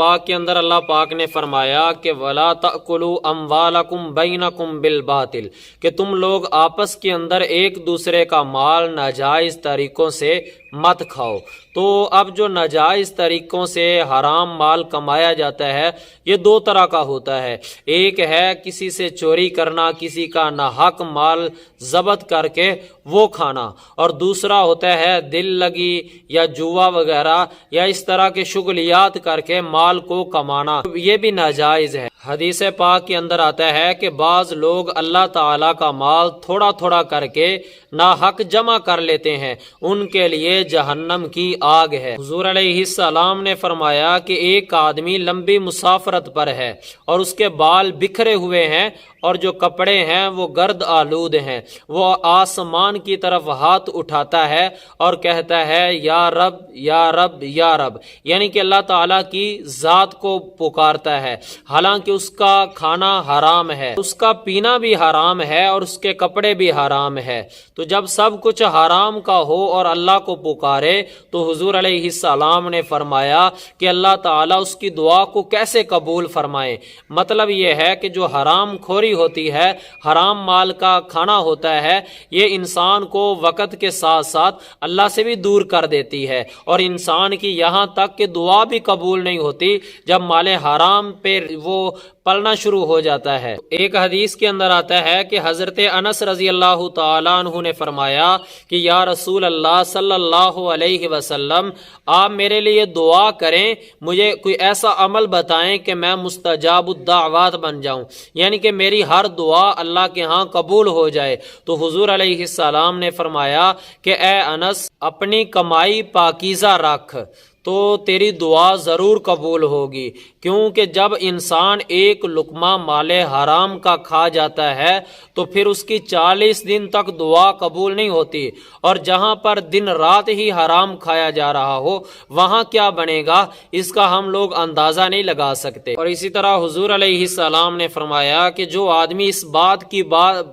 پاک کے اندر اللہ پاک نے فرمایا کہ وَلَا تَأْكُلُوا أَمْوَالَكُمْ بَيْنَكُمْ بِالْبَاطِلِ، کہ تم لوگ آپس کے اندر ایک دوسرے کا مال ناجائز طریقوں سے مت کھاؤ۔ تو اب جو ناجائز طریقوں سے حرام مال کمایا جاتا ہے یہ دو طرح کا ہوتا ہے، ایک ہے کسی سے چوری کرنا، کسی کا ناحق مال ضبط کر کے وہ کھانا، اور دوسرا ہوتا ہے دل لگی یا جوا وغیرہ یا اس طرح کے شغلیات کر کے مال کو کمانا، یہ بھی ناجائز ہے۔ حدیث پاک کے اندر آتا ہے کہ بعض لوگ اللہ تعالیٰ کا مال تھوڑا تھوڑا کر کے ناحق جمع کر لیتے ہیں، ان کے لیے جہنم کی آگ ہے۔ حضور علیہ السلام نے فرمایا کہ ایک آدمی لمبی مسافرت پر ہے اور اس کے بال بکھرے ہوئے ہیں اور جو کپڑے ہیں وہ گرد آلود ہیں، وہ آسمان کی طرف ہاتھ اٹھاتا ہے اور کہتا ہے یا رب یا رب یا رب، یعنی کہ اللہ تعالیٰ کی ذات کو پکارتا ہے، حالانکہ اس کا کھانا حرام ہے، اس کا پینا بھی حرام ہے اور اس کے کپڑے بھی حرام ہے۔ تو جب سب کچھ حرام کا ہو اور اللہ کو پکارے تو حضور علیہ السلام نے فرمایا کہ اللہ تعالیٰ اس کی دعا کو کیسے قبول فرمائے۔ مطلب یہ ہے کہ جو حرام خوری ہوتی ہے، حرام مال کا کھانا ہوتا ہے، یہ انسان کو وقت کے ساتھ ساتھ اللہ سے بھی دور کر دیتی ہے، اور انسان کی یہاں تک کہ دعا بھی قبول نہیں ہوتی جب مال حرام پہ وہ پلنا شروع ہو جاتا ہے۔ ایک حدیث کے اندر آتا ہے کہ حضرت انس رضی اللہ تعالیٰ عنہ نے فرمایا کہ یا رسول اللہ صلی اللہ علیہ وسلم، آپ میرے لیے دعا کریں، مجھے کوئی ایسا عمل بتائیں کہ میں مستجاب الدعوات بن جاؤں، یعنی کہ میری ہر دعا اللہ کے ہاں قبول ہو جائے۔ تو حضور علیہ السلام نے فرمایا کہ اے انس، اپنی کمائی پاکیزہ رکھ تو تیری دعا ضرور قبول ہوگی، کیونکہ جب انسان ایک لقمہ مال حرام کا کھا جاتا ہے تو پھر اس کی 40 دن تک دعا قبول نہیں ہوتی، اور جہاں پر دن رات ہی حرام کھایا جا رہا ہو وہاں کیا بنے گا اس کا ہم لوگ اندازہ نہیں لگا سکتے۔ اور اسی طرح حضور علیہ السلام نے فرمایا کہ جو آدمی اس بات کی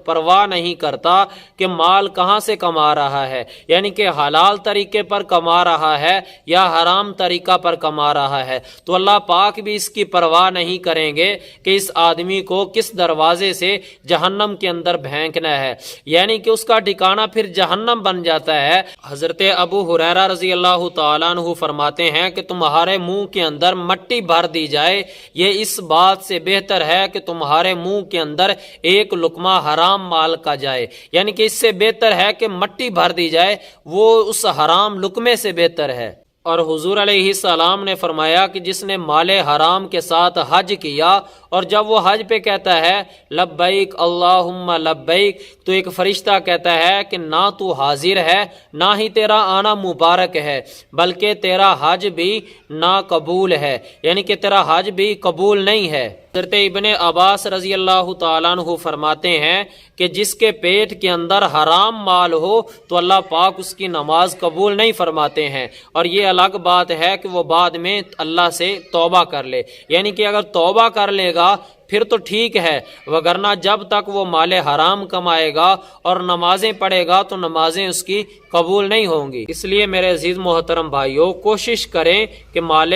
پرواہ نہیں کرتا کہ مال کہاں سے کما رہا ہے، یعنی کہ حلال طریقے پر کما رہا ہے یا حرام طریقہ پر کما رہا ہے، تو اللہ پاک بھی اس کی پرواہ نہیں کریں گے کہ اس آدمی کو کس دروازے سے جہنم کے اندر پھینکنا ہے، یعنی کہ اس کا ٹھکانہ پھر جہنم بن جاتا ہے۔ حضرت ابو ہریرہ رضی اللہ تعالیٰ عنہ فرماتے ہیں کہ تمہارے منہ کے اندر مٹی بھر دی جائے، یہ اس بات سے بہتر ہے کہ تمہارے منہ کے اندر ایک لقمہ حرام مال کا جائے، یعنی کہ اس سے بہتر ہے کہ مٹی بھر دی جائے، وہ اس حرام لقمے سے بہتر ہے۔ اور حضور علیہ السلام نے فرمایا کہ جس نے مال حرام کے ساتھ حج کیا اور جب وہ حج پہ کہتا ہے لبیک اللہم لبیک، تو ایک فرشتہ کہتا ہے کہ نہ تو حاضر ہے نہ ہی تیرا آنا مبارک ہے، بلکہ تیرا حج بھی ناقبول ہے، یعنی کہ تیرا حج بھی قبول نہیں ہے۔ حضرت ابن عباس رضی اللہ تعالیٰ عنہ فرماتے ہیں کہ جس کے پیٹ کے اندر حرام مال ہو تو اللہ پاک اس کی نماز قبول نہیں فرماتے ہیں، اور یہ الگ بات ہے کہ وہ بعد میں اللہ سے توبہ کر لے، یعنی کہ اگر توبہ کر لے گا پھر تو ٹھیک ہے، وگرنہ جب تک وہ مال حرام کمائے گا اور نمازیں پڑھے گا تو نمازیں اس کی قبول نہیں ہوں گی۔ اس لیے میرے عزیز محترم بھائیوں، کوشش کریں کہ مال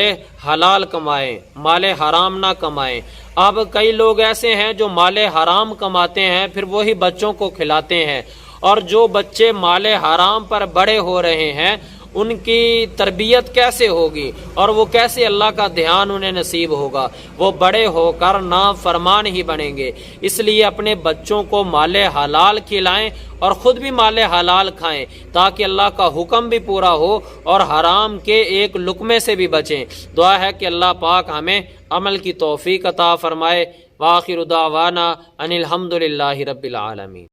حلال کمائیں، مال حرام نہ کمائیں۔ اب کئی لوگ ایسے ہیں جو مال حرام کماتے ہیں پھر وہی بچوں کو کھلاتے ہیں، اور جو بچے مال حرام پر بڑے ہو رہے ہیں ان کی تربیت کیسے ہوگی اور وہ کیسے اللہ کا دھیان انہیں نصیب ہوگا؟ وہ بڑے ہو کر نافرمان ہی بنیں گے۔ اس لیے اپنے بچوں کو مال حلال کھلائیں اور خود بھی مال حلال کھائیں تاکہ اللہ کا حکم بھی پورا ہو اور حرام کے ایک لقمے سے بھی بچیں۔ دعا ہے کہ اللہ پاک ہمیں عمل کی توفیق عطا فرمائے۔ وآخر دعوانا ان الحمد للہ رب العالمین۔